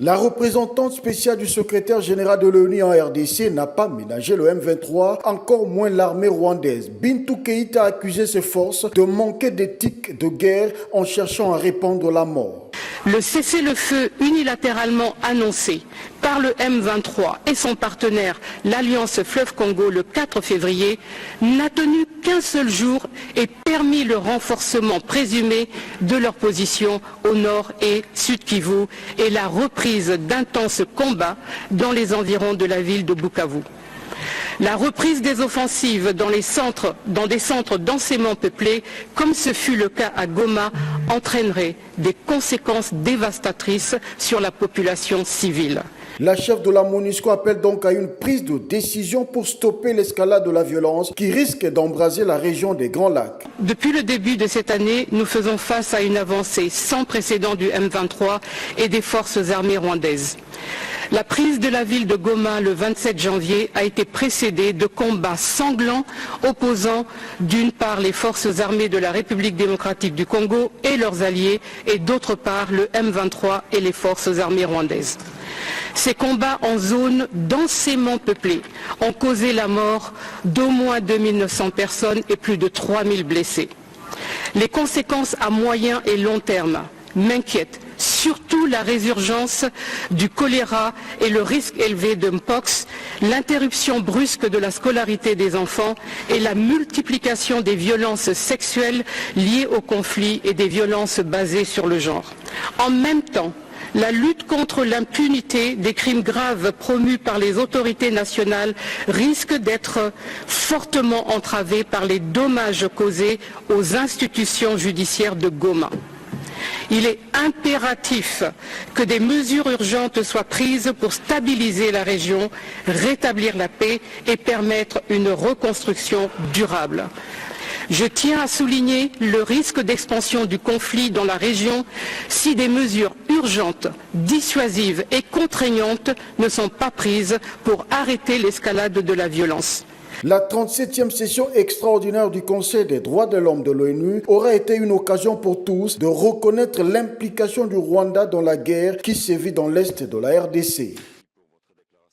La représentante spéciale du secrétaire général de l'ONU en RDC n'a pas ménagé le M23, encore moins l'armée rwandaise. Bintou Keïta a accusé ses forces de manquer d'éthique de guerre en cherchant à répandre la mort. Le cessez-le-feu unilatéralement annoncé par le M23 et son partenaire, l'Alliance Fleuve Congo, le 4 février, n'a tenu qu'un seul jour et permis le renforcement présumé de leur position au nord et sud Kivu et la reprise d'intenses combats dans les environs de la ville de Bukavu. La reprise des offensives dans des centres densément peuplés, comme ce fut le cas à Goma, entraînerait des conséquences dévastatrices sur la population civile. La chef de la MONUSCO appelle donc à une prise de décision pour stopper l'escalade de la violence qui risque d'embraser la région des Grands Lacs. Depuis le début de cette année, nous faisons face à une avancée sans précédent du M23 et des forces armées rwandaises. La prise de la ville de Goma le 27 janvier a été précédée de combats sanglants opposant d'une part les forces armées de la République démocratique du Congo et leurs alliés et d'autre part le M23 et les forces armées rwandaises. Ces combats en zone densément peuplée ont causé la mort d'au moins 2900 personnes et plus de 3000 blessés. Les conséquences à moyen et long terme m'inquiètent, surtout la résurgence du choléra et le risque élevé de Mpox, l'interruption brusque de la scolarité des enfants et la multiplication des violences sexuelles liées au conflit et des violences basées sur le genre. En même temps, la lutte contre l'impunité des crimes graves promus par les autorités nationales risque d'être fortement entravée par les dommages causés aux institutions judiciaires de Goma. Il est impératif que des mesures urgentes soient prises pour stabiliser la région, rétablir la paix et permettre une reconstruction durable. Je tiens à souligner le risque d'expansion du conflit dans la région si des mesures urgentes, dissuasives et contraignantes ne sont pas prises pour arrêter l'escalade de la violence. La 37e session extraordinaire du Conseil des droits de l'homme de l'ONU aura été une occasion pour tous de reconnaître l'implication du Rwanda dans la guerre qui sévit dans l'est de la RDC.